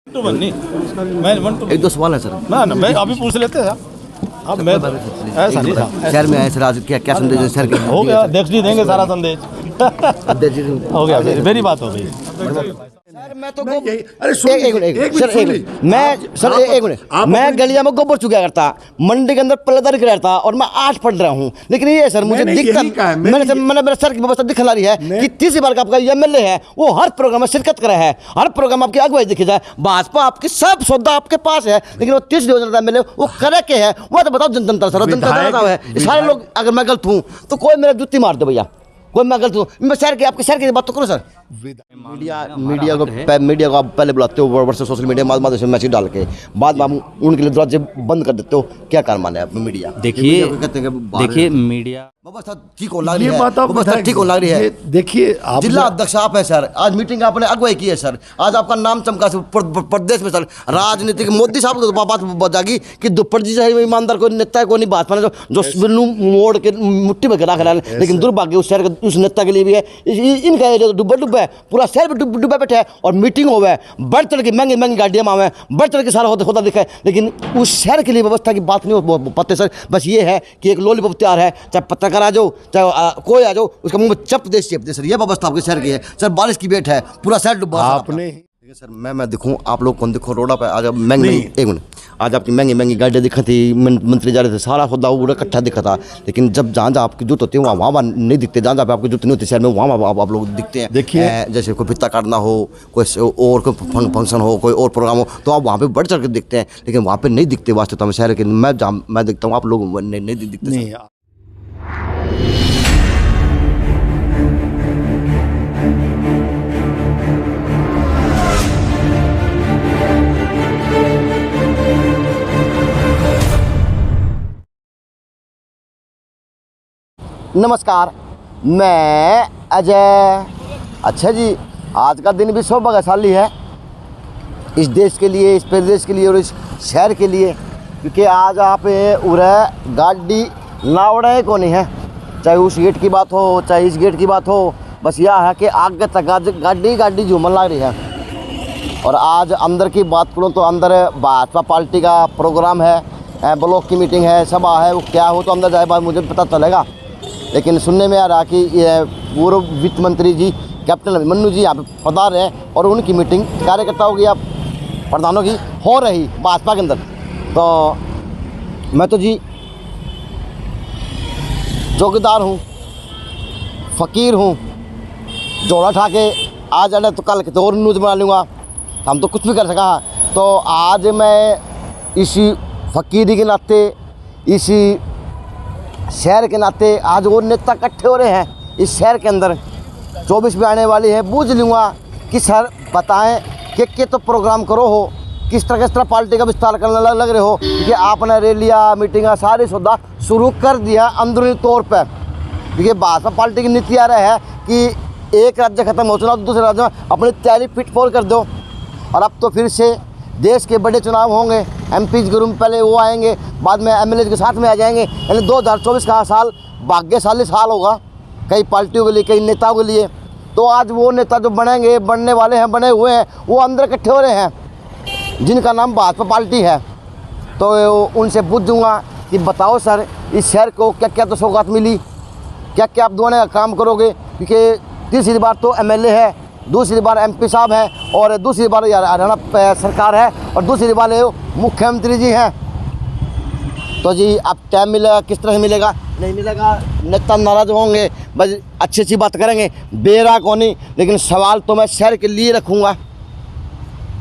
To one नहीं, मैं 1 to एक दो सवाल है सर। ना मैं अभी पूछ लेते हैं। अब मैं ऐसा नहीं था। शहर में आए सर, आज क्या क्या संदेश है शहर के? हो गया, देख ली देंगे सारा संदेश। हो गया, मेरी बात हो गई। सर मैं तो अरे सुन एक मिनट मैं गलिया में गोबर चुका करता, मंडी के अंदर पल्लेदारी करता और मैं 8 पढ़ रहा हूँ। लेकिन ये सर मुझे दिक्कत मैंने मेरे सर की व्यवस्था दिखला रही है कि तीसरी बार का आपका एमएलए है, वो हर प्रोग्राम में शिरकत करे है, हर प्रोग्राम आपकी अगुवाई देखी जाए, भाजपा आपकी सब सौदा आपके पास है, लेकिन वो 30 योजना एमएलए वो करे के है, वो तो बताओ जनता सर, जनता है सारे लोग। अगर मैं गलत हूँ तो कोई मेरा जुत्ती मार दे भैया, कोई मैं गलत हूँ। मैं शहर के आपके शहर की बात तो करो सर। मीडिया को आप पहले बुलाते हो व्हाट्सएप सोशल मीडिया माध्यम से मैसेज डाल के, बाद में आप उनके लिए दरवाजे बंद कर देते हो, क्या कारण माने आप मीडिया? देखिए मीडिया व्यवस्था ठीक हो लग रही है, व्यवस्था ठीक हो लग रही है। देखिए आप जिला अध्यक्ष आप है सर, आज मीटिंग आपने अगुवाई की है सर, आज आपका नाम चमका प्रदेश में सर। राजनीतिक मोदी साहब को बात बतागी कि दुपट्टी चाहे ईमानदार कोई नेता को नहीं बात पाने जो बिल्लू मोड़ के मुट्ठी में गिरा खड़ा है, लेकिन दुर्भाग्य उस शहर उस नेता के लिए भी है। इनका एरिया तो डुबा है, पूरा शहर डुबा बैठे है और मीटिंग हो है, बढ़ चढ़ के महंगी महंगी गाड़ियाँ मावे, बढ़ चढ़ के सारा होता दिखा है, लेकिन उस शहर के लिए व्यवस्था की बात नहीं हो पाते सर। बस ये है कि एक लॉलीपॉप तैयार है, चाहे पत्रकार आ जाओ चाहे कोई आ जाओ, उसका मुंह में चप दे सर। ये व्यवस्था आपके शहर की है सर। बारिश की बेट है, पूरा शहर डूबा आपने सर। मैं दिखूं आप लोग कौन दिखो रोड पे आज महंगी एक मिनट, आज आपकी महंगी महंगी गाड़ियाँ दिखा थी, मंत्री जा रहे थे, सारा सौदा पूरा इकट्ठा दिखा था, लेकिन जब जहाँ जहाँ आपकी जूत होती है वहाँ नहीं दिखते, जहाँ जहाँ पे आपकी जूत नहीं होती शहर में वहाँ आप लोग दिखते हैं। देखिए जैसे कोई फित्ता काटना हो, कोई और कोई फंक्शन हो, कोई और प्रोग्राम हो, तो आप वहाँ पे बढ़ चढ़ के दिखते हैं, लेकिन वहाँ पे नहीं दिखते वास्तव में शहर के। मैं दिखता हूँ, आप लोग नहीं दिखते। नमस्कार, मैं अजय। अच्छा जी, आज का दिन भी सौभाग्यशाली है इस देश के लिए, इस प्रदेश के लिए और इस शहर के लिए, क्योंकि आज आप उरे गाड़ी नावड़े को नहीं है, चाहे उस गेट की बात हो चाहे इस गेट की बात हो, बस यह है कि आगे तक आज गाड़ी झूमन लग रही है। और आज अंदर की बात करूँ तो अंदर भाजपा पार्टी का प्रोग्राम है, ब्लॉक की मीटिंग है, सभा है, वो क्या हो तो अंदर जाए बाद मुझे पता चलेगा। लेकिन सुनने में आ रहा कि पूर्व वित्त मंत्री जी कैप्टन अभिमन्यु जी यहाँ पे पधार रहे हैं और उनकी मीटिंग कार्यकर्ताओं की या प्रधानों की हो रही भाजपा के अंदर। तो मैं तो जी चौकीदार हूँ, फ़कीर हूँ, जोड़ा उठा के आज आने तो कल तो और न्यूज़ बना लूँगा, हम तो कुछ भी कर सका। तो आज मैं इसी फ़कीरी के नाते, इसी शहर के नाते आज वो नेता इकट्ठे हो रहे हैं इस शहर के अंदर, 24 में आने वाली है, पूछ लूँगा कि सर बताएं कि तो प्रोग्राम करो हो, किस तरह पार्टी का विस्तार करने लग रहे हो, क्योंकि आपने रैलियाँ मीटिंग सारी सौदा शुरू कर दिया अंदरूनी तौर पर। क्योंकि भाजपा पार्टी की नीति आ रहा है कि एक राज्य खत्म हो चुनाव तो दूसरे राज्य में अपनी तैयारी फिट फोर कर दो। और अब तो फिर से देश के बड़े चुनाव होंगे, एमपी के रूम पहले वो आएंगे, बाद में एमएलए के साथ में आ जाएंगे, यानी 2024 का साल भाग्यशाली साल होगा कई पार्टियों के लिए, कई नेताओं के लिए। तो आज वो नेता जो बनेंगे, बनने वाले हैं, बने हुए हैं, वो अंदर इकट्ठे हो रहे हैं जिनका नाम भाजपा पार्टी है। तो उनसे पूछूंगा कि बताओ सर इस शहर को क्या क्या तो सौगात मिली, क्या क्या आप दोनों का काम करोगे, क्योंकि तीसरी बार तो एमएलए है, दूसरी बार एमपी साहब हैं और दूसरी बार हरियाणा सरकार है और दूसरी बार मुख्यमंत्री जी हैं। तो जी अब टाइम मिलेगा, किस तरह से मिलेगा, नहीं मिलेगा, नेता नाराज होंगे, बस अच्छी अच्छी बात करेंगे, बेरा को नहीं, लेकिन सवाल तो मैं शहर के लिए रखूँगा।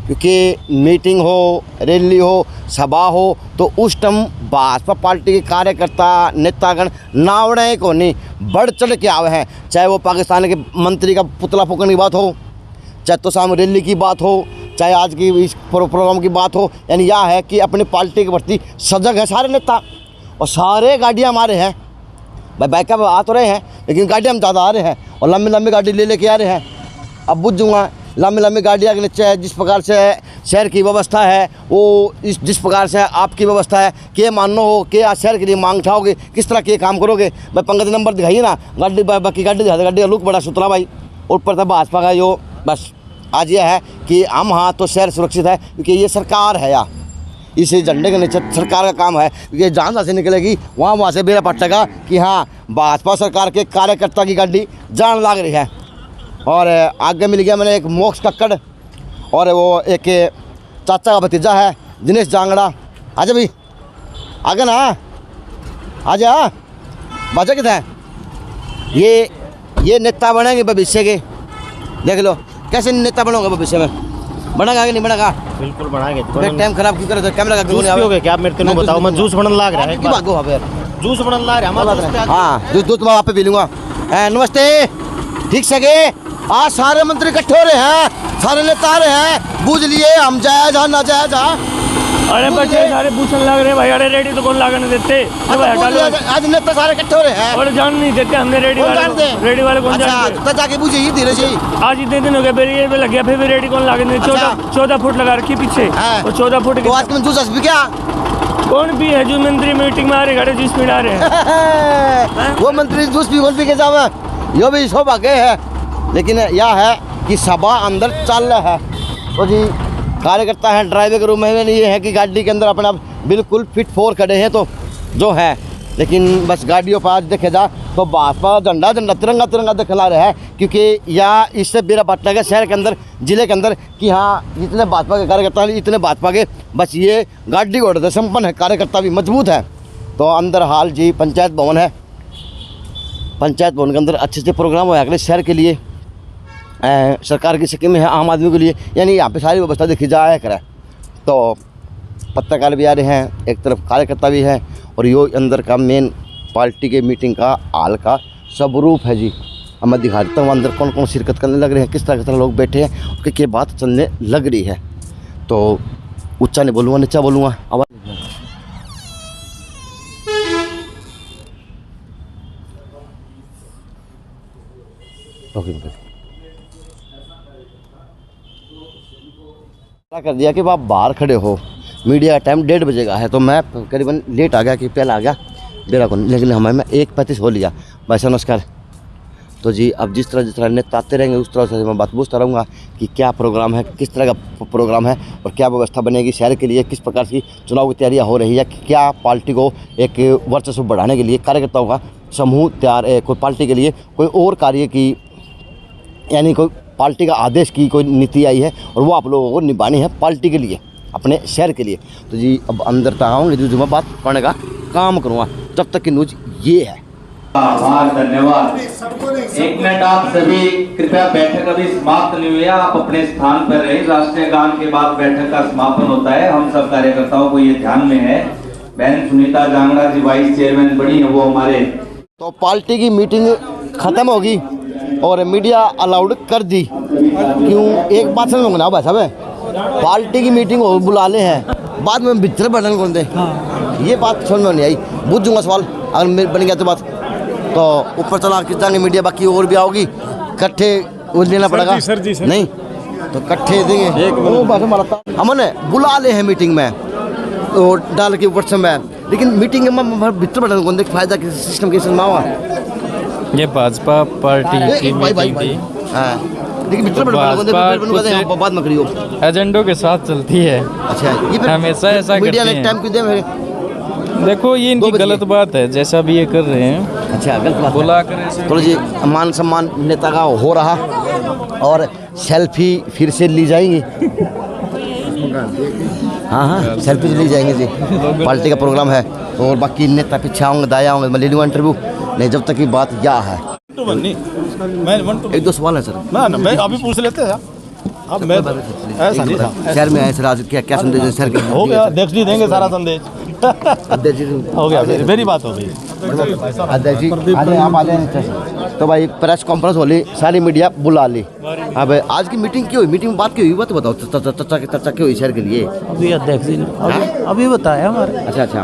क्योंकि मीटिंग हो, रैली हो, सभा हो, तो उस टाइम भाजपा पार्टी के कार्यकर्ता नेतागण नावड़े को नहीं बढ़ चढ़ के आए हैं, चाहे वो पाकिस्तान के मंत्री का पुतला फूकने की बात हो, चाहे तो शाम रैली की बात हो, चाहे आज की इस प्रोग्राम की बात हो। यानी यह है कि अपनी पार्टी के प्रति सजग है सारे नेता और सारे गाड़ियाँ हमारे हैं, भाई बाइक आ तो रहे हैं लेकिन गाड़ियाँ हम ज़्यादा आ रहे हैं और लंबी लंबी गाड़ी ले आ रहे हैं। अब बुझ जाऊँगा लंबी लंबी गाड़ियाँ के नीचे जिस प्रकार से शहर की व्यवस्था है, वो जिस प्रकार से आपकी व्यवस्था है, के मानो हो के आज शहर के लिए मांग उठाओगे, किस तरह के काम करोगे। भाई पंकज नंबर दिखाइए ना, गाड़ी बाकी गाड़ी दिखा, गाड़ी का लुक बड़ा सुतरा भाई, ऊपर था भाजपा का यो बस आज यह है कि हम हाँ तो शहर सुरक्षित है क्योंकि ये सरकार है या इस झंडे के नीचे सरकार का काम है, क्योंकि जहाँ से निकलेगी वहाँ से बेरा पटेगा कि हाँ भाजपा सरकार के कार्यकर्ता की गाड़ी जान लाग रही है। और आगे मिल गया मैंने एक मोक्ष कक्कड़ और वो एक चाचा का भतीजा है दिनेश जांगड़ा। आजा भाई आगे ना, आजा बाजा कितना है। ये नेता बनेंगे भविष्य के, देख लो कैसे नेता बनोगे भविष्य में, बनेगा कि नहीं बनेगा? बिल्कुल बनाएंगे। टाइम खराब क्यों करे, कैमरा का जूस पियोगे क्या? मेरे को बताओ, मैं जूस बनने लाग रहा है। जूस बनने लाग रहा है। हाँ दूध वहाँ पे पी लूँगा। नमस्ते, ठीक से गे आज सारे मंत्री इकट्ठे हो रहे हैं, सारे नेता आ रहे हैं, बूझ लिए हम जाया जा ना जाया जा। अरे बच्चे सारे पूछने लग रहे भाई, अरे रेडी तो कौन लागने देते? आज नेता सारे इकट्ठे हो रहे हैं और जान नहीं देते हमने रेडी वाले कौन जानते? तो जाके बूझे ही धीरे से। आज इतने दिन हो गए बैरियर पे लग गया, फिर भी रेडी कौन लागने? 14 फुट लगा रखी पीछे और 14 फुट। तो आज जूस भी क्या कौन भी है जो मंत्री मीटिंग में आ रहे खड़े जूस पी आ रहे हैं? वो मंत्री जूस भी कौन पी के जावे, यो भी सौभाग्य है। लेकिन यह है कि सभा अंदर चल रहा है तो जी कार्यकर्ता हैं ड्राइवर के रूम में, ये है कि गाड़ी के अंदर अपने आप बिल्कुल फिट फोर खड़े हैं तो जो है। लेकिन बस गाड़ियों पर आज देखे जा तो भाजपा झंडा तिरंगा दिखला रहा है, क्योंकि या इससे बेरा पटना के शहर के अंदर जिले के अंदर कि हाँ जितने भाजपा के कार्यकर्ता हैं इतने भाजपा के बस ये गाड़ी घोड़े संपन्न है, कार्यकर्ता भी मजबूत है। तो अंदर हाल जी पंचायत भवन है, पंचायत भवन के अंदर अच्छे से प्रोग्राम हो अगले शहर के लिए, सरकार की स्कीम है आम आदमी के लिए, यानी यहाँ पे सारी व्यवस्था देखी जाए करे। तो पत्रकार भी आ रहे हैं, एक तरफ कार्यकर्ता भी है और यो अंदर का मेन पार्टी के मीटिंग का हाल का स्वरूप है जी। अब मैं दिखा देता हूँ अंदर कौन कौन शिरकत करने लग रहे हैं, किस तरह लोग बैठे हैं, उसकी क्या बात चलने लग रही है। तो ऊँचा नहीं बोलूँगा नीचा बोलूँगा, आवाज़ कर दिया कि आप बाहर खड़े हो, मीडिया का टाइम 1:30 बजे का है, तो मैं करीबन लेट आ गया कि पहले आ गया मेरा को, लेकिन हमें मैं 1:35 हो लिया। भाई साहब नमस्कार। तो जी अब जिस तरह नेता आते रहेंगे उस तरह से मैं बात पूछता रहूँगा कि क्या प्रोग्राम है, किस तरह का प्रोग्राम है और क्या व्यवस्था बनेगी शहर के लिए, किस प्रकार की चुनाव की तैयारियाँ हो रही है, क्या पार्टी को एक वर्चस्व बढ़ाने के लिए कार्यकर्ताओं का समूह तैयार है, कोई पार्टी के लिए कोई और कार्य की, यानी कोई पार्टी का आदेश की कोई नीति आई है और वो आप लोगों को निभानी है पार्टी के लिए, अपने शहर के लिए। तो जी अब अंदर तक आऊँगी जो मैं बात करने का काम करूँगा, जब तक की न्यूज ये है। आभार, धन्यवाद। 1 मिनट आप सभी कृपया, बैठक अभी समाप्त नहीं हुई है, आप अपने स्थान पर रहे। राष्ट्रीय गान के बाद बैठक का समापन होता है, हम सब कार्यकर्ताओं को ये ध्यान में है। बहन सुनीता जांगड़ा जी वाइस चेयरमैन बनी है, वो हमारे। तो पार्टी की मीटिंग खत्म होगी और मीडिया अलाउड कर दी। क्यों एक बात समझ ना भाई साहब, पार्टी की मीटिंग हो बुला ले हैं, बाद में भीतर बैठने कौन दे, ये बात समझ में नहीं आई। पूछूंगा सवाल अगर मेरे बन गया तो बात, तो ऊपर चला खिंचाएंगे मीडिया, बाकी और भी आओगी इकट्ठे वो लेना पड़ेगा नहीं तो इकट्ठे देंगे। हमने बुला ले हैं मीटिंग में तो डाल के ऊपर में, लेकिन मीटिंग में भीतर बैठने कौन दे, फायदा किसी सिस्टम के मावा। ये भाजपा पार्टी की मीटिंग थी, बाद में करियो एजेंडों के साथ चलती है। अच्छा ये हमेशा ऐसा मीडिया ने करते टाइम क्यों दे मेरे? देखो ये इनकी गलत बात है, जैसा भी ये कर रहे हैं। अच्छा गलत बात बुला कर ऐसे तो जी मान सम्मान नेता का हो रहा और सेल्फी फिर से ली जाएंगी। हाँ सेल्फी ली जाएंगे जी, पार्टी का प्रोग्राम है और बाकी नेता पीछे आऊँगे दाया आऊँगे, मैं ले लूँगा इंटरव्यू नहीं जब तक की बात या है। एक दो सवाल है सर, ना मैं अभी पूछ लेते हैं। अब मैं ऐसा नहीं था, शहर में आए सर आज क्या संदेश है शहर के? हो गया, अध्यक्ष जी देंगे सारा संदेश। अध्यक्ष जी हो गया, मेरी बात हो गई। अध्यक्ष जी आप आ जाए। तो भाई प्रेस कॉन्फ्रेंस हो ली, सारी मीडिया बुला ली। अब आज की मीटिंग क्यों हुई, मीटिंग में बात क्यों हुई, बात बताओ, चर्चा क्यों हुई शहर के लिए? अभी अध्यक्ष जी ने अभी बताया हमारे। अच्छा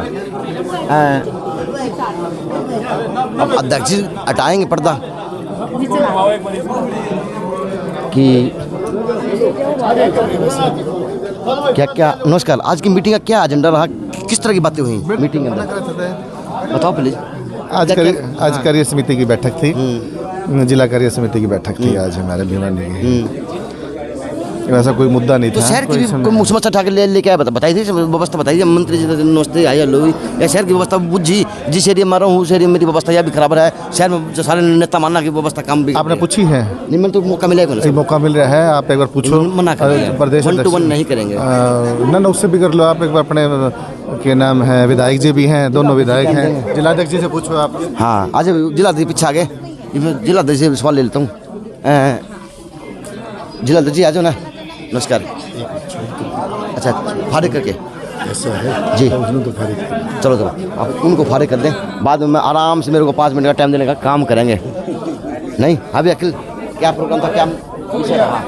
अब अध्यक्ष जी हटाएंगे पर्दा कि क्या? नमस्कार, आज की मीटिंग का क्या एजेंडा रहा, किस तरह की बातें हुई मीटिंग के अंदर, बताओ प्लीज। आज कार्य समिति की बैठक थी, जिला कार्य समिति की बैठक थी आज हमारे भिवानी की। वैसा कोई मुद्दा नहीं तो था। शहर की कोई भी समय- कोई समस्या ठाकर लेके आया, बताई थी व्यवस्था, बताइए मंत्री जी नमस्ते आया लोग या शहर की व्यवस्था बुझी, जिस एरिया में रहा हूँ उस एरिया में मेरी व्यवस्था यह भी खराब है, शहर में जो सारे नेता मानना की व्यवस्था काम भी आपने पूछी है? नहीं, मैंने तो मौका मिलेगा एक मौका मिल रहा है, आप एक बार पूछो। मना करेंगे, प्रदेश 1 to 1 नहीं करेंगे। ना उससे भी कर लो आप एक बार, अपने के नाम है विधायक जी भी हैं, दोनों विधायक हैं, जिलाध्यक्ष जी से पूछो आप। हाँ आज जिलाध्यक्ष पीछे आ गए, जिलाध्यक्ष से सवाल ले लेता हूँ। जिलाध्यक्ष जी आ जाओ ना, नमस्कार। अच्छा फारिग करके ऐसा है जी, तो फारिग चलो आप उनको फारिग कर दें, बाद में मैं आराम से, मेरे को 5 मिनट का टाइम देने का काम करेंगे। नहीं अभी अखिल क्या प्रोग्राम था, क्या विषय रहा?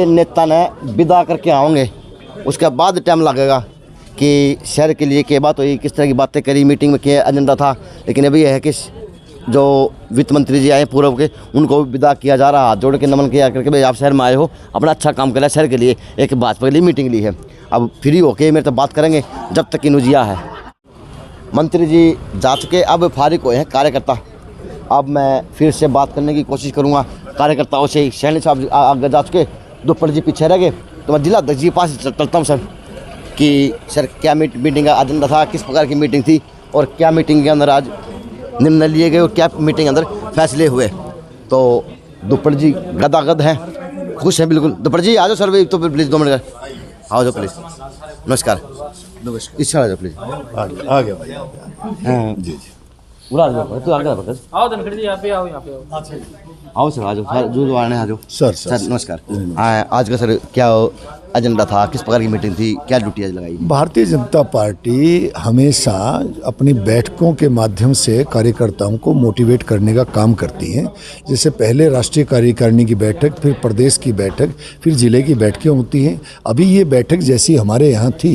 नेता ने विदा करके आओगे, उसके बाद टाइम लगेगा कि शहर के लिए क्या बात हुई, किस तरह की बातें करी, मीटिंग में क्या एजेंडा था। लेकिन अभी यह है कि जो वित्त मंत्री जी आए पूर्व के, उनको विदा किया जा रहा, हाथ जोड़ के नमन किया करके, भाई आप शहर में आए हो, अपना अच्छा काम करा शहर के लिए, एक भाजपा के लिए मीटिंग ली है। अब फ्री होके मेरे तो बात करेंगे जब तक इनुजिया है। मंत्री जी जा चुके, अब फारिग हुए हैं कार्यकर्ता। अब मैं फिर से बात करने की कोशिश करूँगा कार्यकर्ताओं से। सैनी साहब आगे जा चुके, दुप्पड़ जी पीछे रह गए, तो मैं जिलाध्यक्ष जी के पास चलता हूँ सर कि सर क्या मीटिंग का एजेंडा था, किस प्रकार की मीटिंग थी और क्या मीटिंग के अंदर आज निर्णय लिए गए और क्या मीटिंग अंदर फैसले हुए। तो दुप्पड़ जी गदागद हैं, खुश हैं बिल्कुल। दुप्पड़ जी आ जाओ सर, तो प्लीज़ 2 मिनट आ जाओ प्लीज़। नमस्कार इस आ जाओ प्लीज़। आ गया भाई जी। पूरा आ जाओ, तू आगे आओ धनखड़ जी, यहाँ पे आओ, यहाँ पे आओ। आओ सर, आ जाओ जो आने आ जाओ सर सर नमस्कार। आज का सर क्या एजेंडा था, किस प्रकार की मीटिंग थी, क्या ड्यूटी आज लगाई? भारतीय जनता पार्टी हमेशा अपनी बैठकों के माध्यम से कार्यकर्ताओं को मोटिवेट करने का काम करती है। जैसे पहले राष्ट्रीय कार्यकारिणी की बैठक, फिर प्रदेश की बैठक, फिर जिले की बैठकें होती हैं। अभी ये बैठक जैसी हमारे यहाँ थी,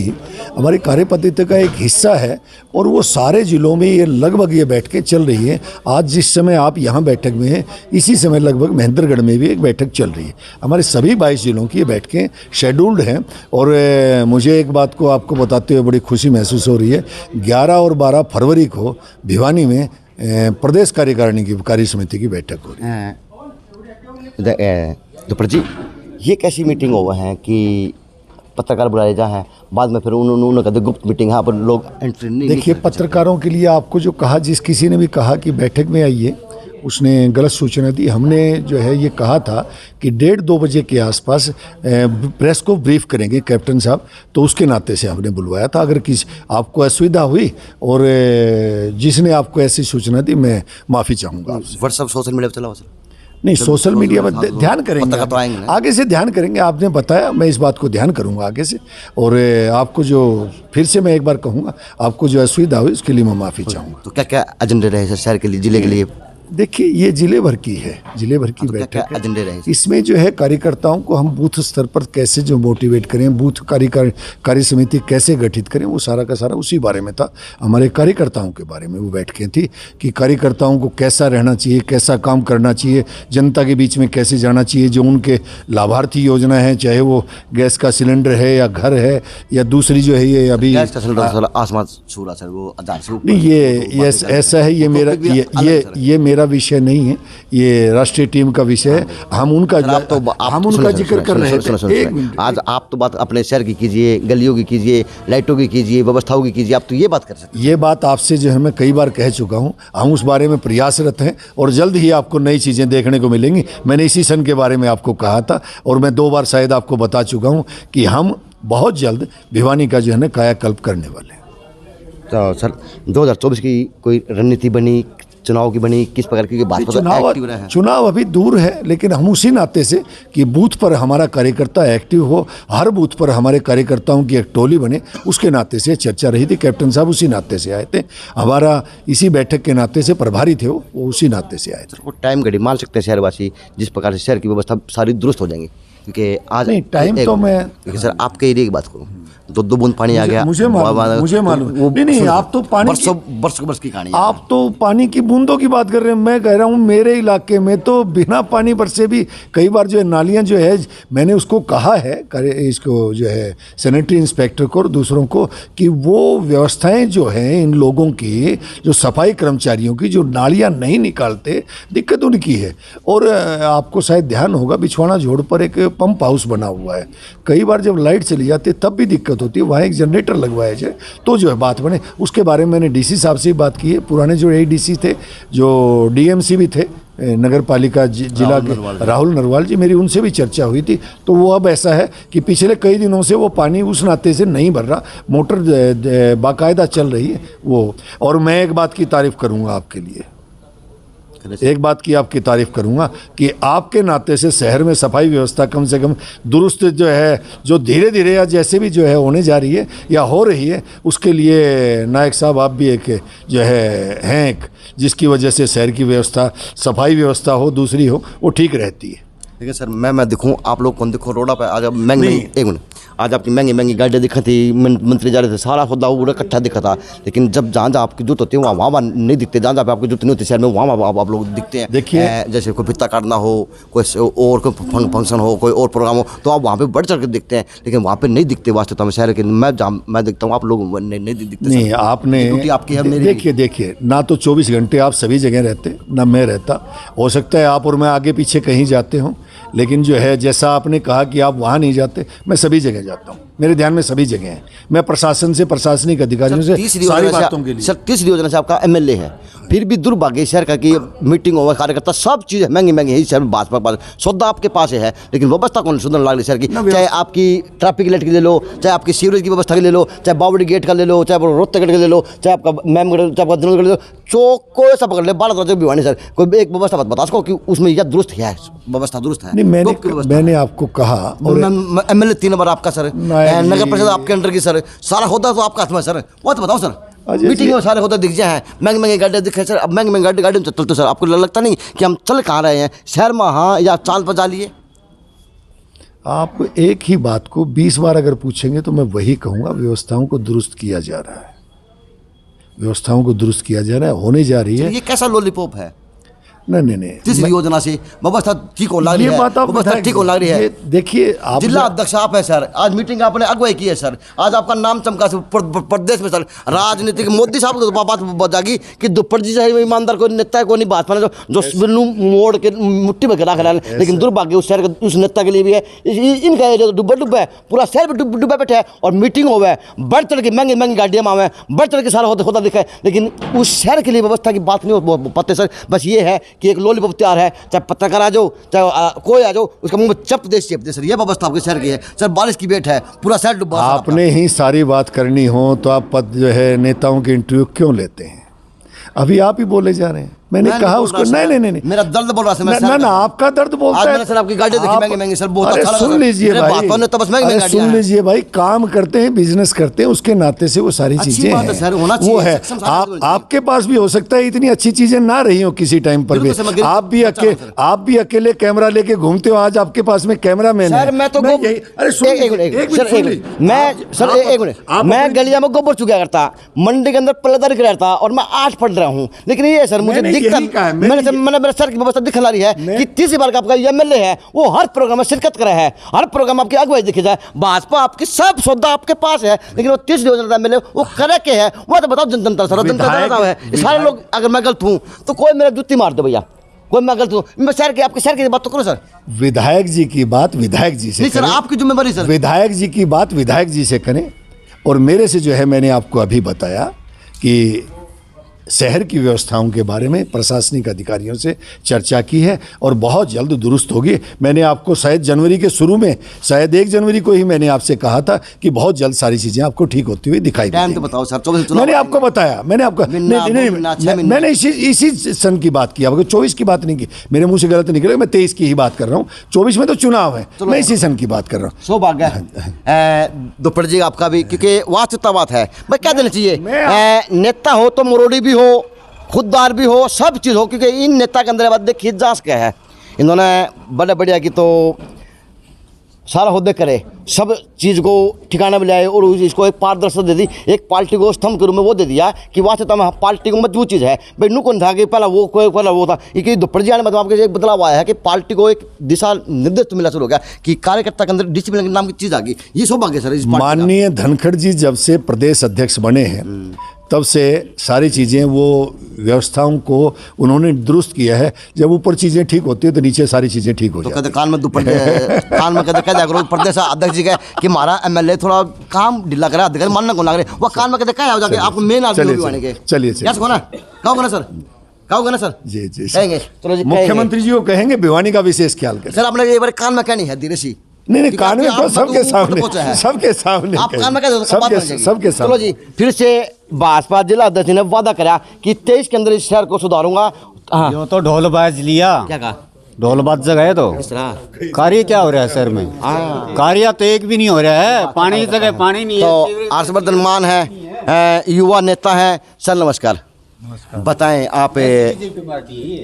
हमारी कार्यपद्धति का एक हिस्सा है और वो सारे जिलों में ये लगभग ये बैठकें चल रही हैं। आज जिस समय आप यहाँ बैठक में हैं, इसी समय लगभग महेंद्रगढ़ में भी एक बैठक चल रही है। हमारे सभी 22 जिलों की ये बैठकें शेड्यूल्ड हैं। और मुझे एक बात को आपको बताते हुए बड़ी खुशी महसूस हो रही है, 11 और 12 फरवरी को भिवानी में प्रदेश कार्यकारिणी की कार्य समिति की बैठक हो रही है। दुप्पड़ जी ये कैसी मीटिंग हुआ है कि पत्रकार बुलाए जा हैं, बाद में फिर उन्होंने कहते गुप्त मीटिंग, यहाँ पर लोग एंट्री नहीं। देखिए पत्रकारों के लिए आपको जो कहा, जिस किसी ने भी कहा कि बैठक में आइए, उसने गलत सूचना दी। हमने जो है ये कहा था कि 1:30-2 बजे के आसपास प्रेस को ब्रीफ करेंगे कैप्टन साहब, तो उसके नाते से हमने बुलवाया था। अगर किसी आपको असुविधा हुई और जिसने आपको ऐसी सूचना दी, मैं माफ़ी चाहूँगा आपसे। व्हाट्सएप सोशल मीडिया पर चला हुआ सर? नहीं, सोशल मीडिया में ध्यान करेंगे, आगे से ध्यान करेंगे। आपने बताया, मैं इस बात को ध्यान करूँगा आगे से। और आपको जो फिर से मैं एक बार कहूँगा, आपको जो असुविधा हुई उसके लिए मैं माफ़ी चाहूँगा। तो क्या क्या एजेंडे रहे सर शहर के लिए, जिले के लिए? देखिए ये जिले भर की है, जिले भर की बैठक है। एजेंडे रहे इसमें जो है कार्यकर्ताओं को हम बूथ स्तर पर कैसे जो मोटिवेट करें, बूथ कार्य समिति कैसे गठित करें, वो सारा का सारा उसी बारे में था। हमारे कार्यकर्ताओं के बारे में वो बैठकें थी कि कार्यकर्ताओं को कैसा रहना चाहिए, कैसा काम करना चाहिए, जनता के बीच में कैसे जाना चाहिए। जो उनके लाभार्थी योजना है, चाहे वो गैस का सिलेंडर है या घर है या दूसरी जो है ये अभी गैस का सिलेंडर आसमान छू रहा सर, वो 1000 से ऊपर। नहीं, ये ऐसा है, ये मेरा ये मेरा विषय नहीं है, ये राष्ट्रीय टीम का विषय है। हम उनका जिक्र कर रहे थे। आज आप तो बात अपने शहर की कीजिए, गलियों की कीजिए, लाइटों की कीजिए, व्यवस्थाओं की कीजिए, आप तो ये बात कर सकते हैं। ये बात आपसे जो है मैं कई बार कह चुका हूँ, हम उस बारे में प्रयासरत हैं और जल्द ही आपको नई चीज़ें देखने को मिलेंगी। मैंने इसी सन के बारे में आपको कहा था और मैं 2 बार शायद आपको बता चुका हूँ कि हम बहुत जल्द भिवानी का जो है ना कायाकल्प करने वाले हैं। तो सर 2024 की कोई रणनीति बनी, चुनाव की बनी, किस प्रकार की बात? चुनाव अभी दूर है, लेकिन हम उसी नाते से कि बूथ पर हमारा कार्यकर्ता एक्टिव हो, हर बूथ पर हमारे कार्यकर्ताओं की एक टोली बने, उसके नाते से चर्चा रही थी। कैप्टन साहब उसी नाते से आए थे, हमारा इसी बैठक के नाते से प्रभारी थे वो उसी नाते से आए थे। वो टाइम घड़ी मान सकते हैं शहरवासी, जिस प्रकार से शहर की व्यवस्था सारी दुरुस्त हो जाएंगी? क्योंकि आज नहीं टाइम तो मैं सर आपके एरिया की बात करूँ, दो बूंद पानी आ गया। मुझे मालूम नहीं, आप तो पानी बरस की कहानी। आप तो पानी की बूंदों की बात कर रहे हैं। मैं कह रहा हूँ मेरे इलाके में तो बिना पानी बरसे भी कई बार जो है नालियाँ जो है, मैंने उसको कहा है इसको जो है सैनिटरी इंस्पेक्टर को और दूसरों को कि वो व्यवस्थाएं जो हैं इन लोगों की, जो सफाई कर्मचारियों की, जो नालियाँ नहीं निकालते, दिक्कत उनकी है। और आपको शायद ध्यान होगा बिछवाना जोड़ पर एक पंप हाउस बना हुआ है। कई बार जब लाइट चली जाती है तब भी दिक्कत होती है, वहाँ एक जनरेटर लगवाया जाए तो जो है बात बने। उसके बारे में मैंने डीसी साहब से बात की है। पुराने जो एडीसी थे, जो डीएमसी भी थे नगर पालिका जिला के, राहुल नरवाल जी, मेरी उनसे भी चर्चा हुई थी। तो वो अब ऐसा है कि पिछले कई दिनों से वो पानी उस नाते से नहीं भर रहा, मोटर बाकायदा चल रही है वो। और मैं एक बात की तारीफ़ करूँगा आपके लिए, एक बात की आपकी तारीफ़ करूंगा कि आपके नाते से शहर में सफाई व्यवस्था कम से कम दुरुस्त जो है, जो धीरे धीरे या जैसे भी जो है होने जा रही है या हो रही है, उसके लिए नायक साहब आप भी एक जो है एक जिसकी वजह से शहर की व्यवस्था, सफाई व्यवस्था हो दूसरी हो, वो ठीक रहती है। देखिए सर, मैं दिखूं, आप लोग कौन दिखो रोडा पे आज महंगी, एक मिनट, आज आपकी महंगी महंगी गाड़ियाँ दिखा थी, मंत्री जा रहे थे, सारा खुदा पूरा इकट्ठा दिखा था। लेकिन जब जहाँ जहाँ आपकी जरूरत होती है वहाँ नहीं दिखते, जहाँ जहाँ आपकी जरूरत नहीं होती शहर में वहाँ आप लोग दिखते हैं। देखिए, जैसे कोई भित्ता काटना हो, कोई और कोई फंक्शन हो, कोई और प्रोग्राम हो, तो आप वहाँ पे बढ़ चढ़ के दिखते हैं। लेकिन वहाँ पे नहीं दिखते वास्तव में शहर के। मैं दिखता हूँ, आप लोग नहीं दिखते। नहीं, आपने आपकी है मेरी। देखिए ना तो 24 घंटे आप सभी जगह रहते, ना मैं रहता। हो सकता है आप और मैं आगे पीछे कहीं जाते हों, लेकिन जो है जैसा आपने कहा कि आप वहाँ नहीं जाते, मैं सभी जगह जाता हूँ। मेरे ध्यान में सभी जगह हैं। मैं प्रशासन से, प्रशासनिक अधिकारियों से सारी बातों के लिए। सर, तीसरी योजना से आपका एमएलए है, फिर भी दुर्भाग्य शहर का कि मीटिंग हो, कार्यकर्ता सब चीज़ें महंगी महंगी है शहर में। भाजपा के पास सौदा आपके पास है, लेकिन व्यवस्था कौन सुधरने लग रही शहर की। चाहे आपकी ट्रैफिक लाइट की ले लो, चाहे आपकी सीवरेज की व्यवस्था की ले लो, चाहे बावड़ी गेट का ले लो, चाहे रोहतक गेट का ले लो, चाहे आपका मैमगढ़, चाहे आपका दिनगढ़ ले लो, चौक को ऐसा पकड़ ले, 12 भी भिवानी सर, कोई एक व्यवस्था बता सको कि उसमें यह दुरुस्त है, व्यवस्था दुरुस्त है। मैंने आपको कहा, और एमएलए 3 नंबर आपका सर, नगर परिषद आपके अंडर की सर, सारा होता तो आपका हाथ में सर। वो तो बताओ सर, मीटिंग में सारे होता दिख जाए हैं, महंगी महंगी गाड़ियाँ दिखे सर। अब महंगी महंगी गाड़ी में चलते सर, आपको लगता नहीं कि हम चल कहाँ रहे हैं शहर में? हाँ, या चाल बजा लिए। आप एक ही बात को 20 बार अगर पूछेंगे तो मैं वही कहूँगा, व्यवस्थाओं को दुरुस्त किया जा रहा है, व्यवस्थाओं को दुरुस्त किया जा रहा है, होने जा रही है। ये कैसा लॉलीपॉप है? नहीं, तीसरी योजना से व्यवस्था ठीक हो लग रही है, व्यवस्था ठीक हो लग रही है। देखिए, आप जिला अध्यक्ष आप है सर, आज मीटिंग आपने अगुवाई की है सर, आज आपका नाम चमका प्रदेश में सर। राजनीतिक मोदी साहब को बात बजागी कि दुपट्टी चाहे ईमानदार कोई नेता है, कोई नहीं भाजपा ने जो बिल्लू मोड़ के मुट्ठी में रख रहा है। लेकिन दुर्भाग्य उस शहर के उस नेता के लिए भी है, इनका एरिया डुब्बा है, पूरा शहर में डुब्बा बैठा है। और मीटिंग हो है, बढ़ चढ़ के महंगी महंगी गाड़ियाँ मावे, बढ़ चढ़ के सारा होता दिखा है, लेकिन उस शहर के लिए व्यवस्था की बात नहीं हो पाते सर। बस ये है कि एक लॉलीपॉप तैयार है, चाहे पत्रकार आ जाओ, चाहे कोई आ जाओ, उसका मुंह में चप दे सर। ये व्यवस्था आपके शहर की है सर। बारिश की बेट है, पूरा शहर डूबा। आपने ही सारी बात करनी हो तो आप पद जो है नेताओं के इंटरव्यू क्यों लेते हैं? अभी आप ही बोले जा रहे हैं। मैंने कहा उसको, नहीं, मेरा दर्द बोल रहा है। ना आपका दर्द बोलता है। मैंने सर आपकी गाड़ी देखी महंगी महंगी सर, बहुत अच्छा लगा। सुन लीजिए भाई, सुन लीजिए भाई, काम करते हैं, बिजनेस करते हैं, उसके नाते से वो सारी चीजें हैं, वो है। आपके पास भी हो सकता है इतनी अच्छी चीजें ना रही हो किसी टाइम पर भी। आप भी अकेले कैमरा लेके घूमते हो, आज आपके पास में कैमरा मैन है। मैं तो मैं गलिया में गोबर चुका करता, मंडी के अंदर पल्लेदारी करता, और मैं 8 पढ़ रहा हूँ। लेकिन ये सर मुझे मैंने मेरे सर की व्यवस्था दिखला रही है कि तीसरी बार का आपका एमएलए है, वो हर प्रोग्राम में शिरकत करे है, हर प्रोग्राम आपकी अगुवाई देखी जाए। भाजपा आपकी सब सौदा आपके पास है, लेकिन वो तीसरी योजना एमएलए वो करे के है, वो तो बताओ जनता सर, जनता है सारे लोग। अगर मैं गलत हूँ तो कोई मेरा जुत्ती मार दो भैया, कोई मैं गलत हूँ। मैं शहर के आपके शहर की बात तो करो सर। विधायक जी की बात विधायक जी से सर, आपकी जिम्मेवारी सर। विधायक जी की बात विधायक जी से करें, और मेरे से जो है मैंने आपको अभी बताया कि शहर की व्यवस्थाओं के बारे में प्रशासनिक अधिकारियों से चर्चा की है और बहुत जल्द दुरुस्त होगी। मैंने आपको शायद जनवरी के शुरू में, शायद 1 जनवरी को ही मैंने आपसे कहा था कि बहुत जल्द सारी चीज़ें आपको ठीक होती हुई दिखाई देंगी। तो बताओ सर, मैंने आपको बताया, मैंने आपको मैंने इसी सन की बात की, आपको 24 की बात नहीं की, मेरे मुंह से गलत निकले। मैं 23 की ही बात कर रहा हूँ, 24 में तो चुनाव है, मैं इसी सन की बात कर रहा हूँ। सौभाग्य है दुपट्टी जी आपका भी, क्योंकि वास्तविकता बात है। मैं क्या देना चाहिए, नेता हो तो मुरोड़ी भी हो, खुददार भी हो, सब चीज़ हो, क्योंकि इन नेता के अंदर बात देखिए जांच क्या है। इन्होंने बड़े बढ़िया की तो सारा होदे करे, सब चीज़ को ठिकाने में लाए और इसको एक पारदर्शिता दे दी, एक पार्टी को स्तंभ के रूप में वो दे दिया कि वास्तव में पार्टी को मजबूत चीज़ है भाई। नु कौन था कि पहला वो था कि दुपहर जी मतलब आपके एक बदलाव आया है कि पार्टी को एक दिशा निर्देश तो मिला शुरू हो गया कि कार्यकर्ता के अंदर डिसिप्लिन नाम की चीज़ आ गई। ये सौभाग्य सर इस माननीय धनखड़ जी जब से प्रदेश अध्यक्ष बने हैं तब से सारी चीज़ें वो व्यवस्थाओं को उन्होंने दुरुस्त किया है। जब ऊपर चीज़ें ठीक होती है तो नीचे सारी चीज़ें ठीक हो जाती है। कान में कान में कहते कह जाकर प्रदेश अध्यक्ष जी का कि हमारा एमएलए थोड़ा काम ढीला करा, अधिकारी मानना को लग रहे वो कान में कहते क्या हो जाके आपको मेन आदमी बने के चलिए कहोगे ना सर जी जी कहेंगे। चलो जी मुख्यमंत्री जी को कहेंगे भिवानी का विशेष ख्याल करें। सर आपने ये बार कान में क्या नहीं है धीरे सी नहीं कान में तो सबके सामने आप कान में कह सबके सामने। चलो जी फिर से भाजपा जिला अध्यक्ष ने वादा करा कि 23 के अंदर इस शहर को सुधारूंगा। यो तो ढोल बाज लिया, क्या कहा ढोल बाज जगह है तो कार्य क्या हो रहा है शहर में? कार्य तो एक भी नहीं हो रहा है, पानी की जगह पानी नहीं है। तो हर्षवर्धन मान है, युवा नेता है सर, नमस्कार। बताएं आप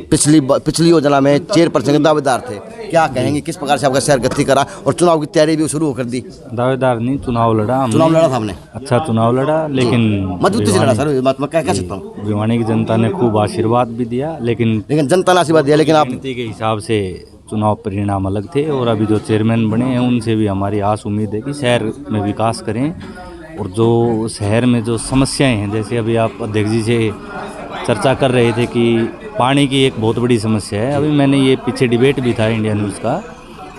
पिछली योजना में चेयरपर्सन के दावेदार थे, क्या कहेंगे किस प्रकार से आपका शहर गति करा और चुनाव की तैयारी भी शुरू कर दी? दावेदार नहीं, चुनाव लड़ा था हमने। अच्छा चुनाव लड़ा, लेकिन मजबूती से लड़ा सर, मैं कह सकता हूँ। भिवानी की जनता ने खूब आशीर्वाद भी दिया, लेकिन जनता ने आशीर्वाद दिया, लेकिन आप गिनती के हिसाब से चुनाव परिणाम अलग थे। और अभी जो चेयरमैन बने हैं उनसे भी हमारी आस उम्मीद है कि शहर में विकास करें। और जो शहर में जो समस्याएं हैं, जैसे अभी आप अध्यक्ष जी से चर्चा कर रहे थे कि पानी की एक बहुत बड़ी समस्या है। अभी मैंने ये पीछे डिबेट भी था इंडिया न्यूज़ का,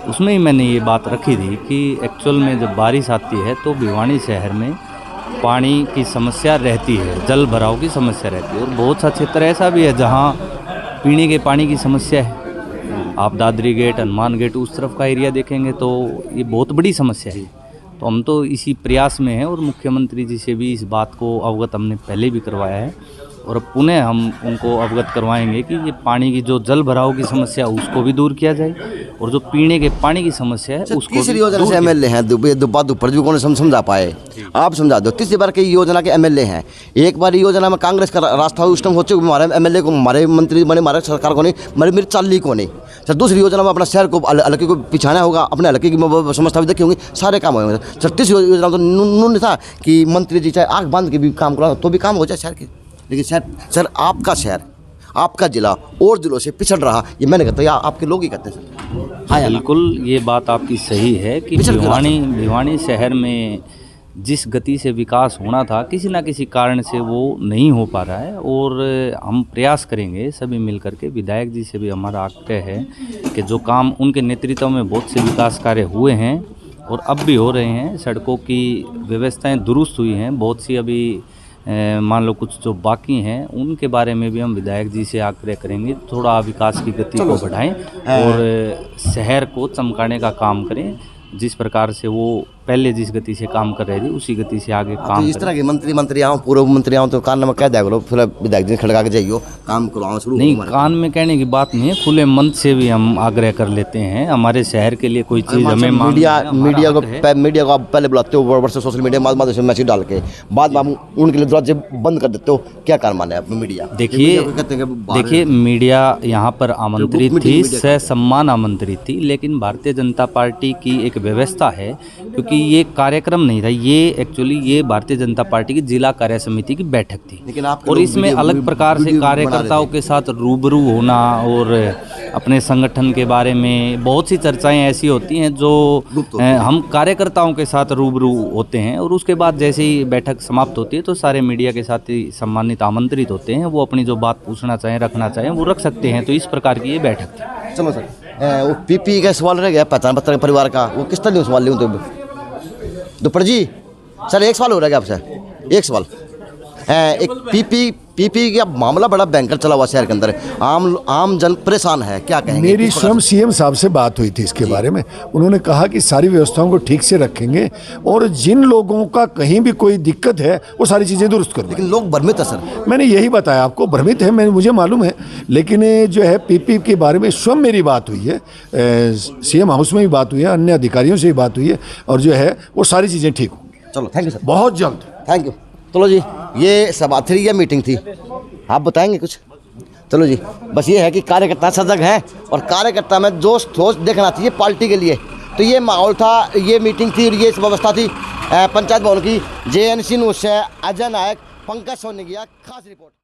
उसमें ही मैंने ये बात रखी थी कि एक्चुअल में जब बारिश आती है तो भिवानी शहर में पानी की समस्या रहती है, जल भराव की समस्या रहती है। और बहुत सा क्षेत्र ऐसा भी है जहाँ पीने के पानी की समस्या है। आप दादरी गेट, हनुमान गेट उस तरफ का एरिया देखेंगे तो ये बहुत बड़ी समस्या है। तो हम तो इसी प्रयास में हैं और मुख्यमंत्री जी से भी इस बात को अवगत हमने पहले भी करवाया है और अब पुनः हम उनको अवगत करवाएंगे कि ये पानी की जो जल भराव की समस्या उसको भी दूर किया जाए और जो पीने के पानी की समस्या है उसको तीसरी योजना से एमएलए हैं दुपर जी को समझा पाए, आप समझा दो। तीसरी बार की योजना के एमएलए हैं, एक बार योजना में कांग्रेस का रास्ता उस टाइम हो चुका, हमारे एमएलए को, हमारे मंत्री बने, हमारे सरकार को नहीं, मेरी चाली को नहीं। सर दूसरी योजना में अपना शहर को हल्के को पिछाना होगा, अपने हल्के की समस्या भी देखी होंगी, सारे काम होंगे। सर तीसरी योजना तो नहीं था कि मंत्री जी चाहे आँख बांध के भी काम करा तो भी काम हो जाए शहर के, लेकिन सर आपका शहर, आपका जिला और जिलों से पिछड़ रहा, ये मैंने कहता है आपके लोग ही कहते हैं सर। हाँ बिल्कुल ये बात आपकी सही है कि भिवानी शहर में जिस गति से विकास होना था किसी ना किसी कारण से वो नहीं हो पा रहा है। और हम प्रयास करेंगे सभी मिलकर के, विधायक जी से भी हमारा आग्रह है कि जो काम उनके नेतृत्व में बहुत से विकास कार्य हुए हैं और अब भी हो रहे हैं, सड़कों की व्यवस्थाएं दुरुस्त हुई हैं, बहुत सी अभी मान लो कुछ जो बाकी हैं उनके बारे में भी हम विधायक जी से आग्रह करेंगे थोड़ा विकास की गति को बढ़ाएं और शहर को चमकाने का काम करें। जिस प्रकार से वो पहले जिस गति से काम कर रहे थे उसी गति से आगे काम तो इस तरह के मंत्री आओ, पूर्व मंत्री आओ तो कान में कह दिया करो, फिर विधायक जी खड़का के जाइयो काम करवाओ शुरू। नहीं, कान में कहने की बात नहीं है, खुले मन से भी हम आग्रह कर लेते हैं। हमारे शहर के लिए कोई चीज़ हमें मीडिया को आप पहले बुलाते हो वर्ष सोशल मीडिया माध्यम से मैसेज डाल के, बाद में उनके लिए दरवाजे बंद कर देते हो, क्या कार माने आप मीडिया? देखिए मीडिया यहाँ पर आमंत्रित थी, सम्मान आमंत्रित थी, लेकिन भारतीय जनता पार्टी की एक व्यवस्था है, क्योंकि ये कार्यक्रम नहीं था, ये एक्चुअली ये भारतीय जनता पार्टी की जिला कार्य समिति की बैठक थी और इसमें अलग प्रकार से कार्यकर्ताओं के साथ रूबरू होना और अपने संगठन के बारे में बहुत सी चर्चाएं ऐसी होती हैं जो हम कार्यकर्ताओं के साथ रूबरू होते हैं और उसके बाद जैसे ही बैठक समाप्त होती है तो सारे मीडिया के साथ ही सम्मानित आमंत्रित होते हैं, वो अपनी जो बात पूछना चाहें रखना चाहें वो रख सकते हैं। तो इस प्रकार की ये बैठक थी। चलो सर, वो पीपी का सवाल रह गया, पहचान पत्र परिवार का, वो किस तरह सवाल लूँ? तो दुपर जी सर एक सवाल हो रहा है आपसे, एक सवाल एक पीपी का मामला बड़ा भयंकर चला हुआ शहर के अंदर, आम जन परेशान है, क्या कहेंगे? मेरी स्वयं सीएम साहब से बात हुई थी इसके बारे में, उन्होंने कहा कि सारी व्यवस्थाओं को ठीक से रखेंगे और जिन लोगों का कहीं भी कोई दिक्कत है वो सारी चीज़ें दुरुस्त कर देंगे। लेकिन लोग भ्रमित है सर, मैंने यही बताया आपको, भ्रमित है, मुझे मालूम है, लेकिन जो है पीपी के बारे में स्वयं मेरी बात हुई है, सीएम हाउस में भी बात हुई है, अन्य अधिकारियों से भी बात हुई है और जो है वो सारी चीज़ें ठीक होंगी। चलो थैंक यू सर, बहुत जल्द। Thank you. चलो जी, ये सभा थी या मीटिंग थी, आप बताएंगे कुछ? चलो जी, बस ये है कि कार्यकर्ता सजग हैं और कार्यकर्ता में जोश ठोस देखना चाहिए पार्टी के लिए, तो ये माहौल था, ये मीटिंग थी और ये व्यवस्था थी पंचायत भवन की। JNC न्यूज़ से अजय नायक, पंकज सोनी की खास रिपोर्ट।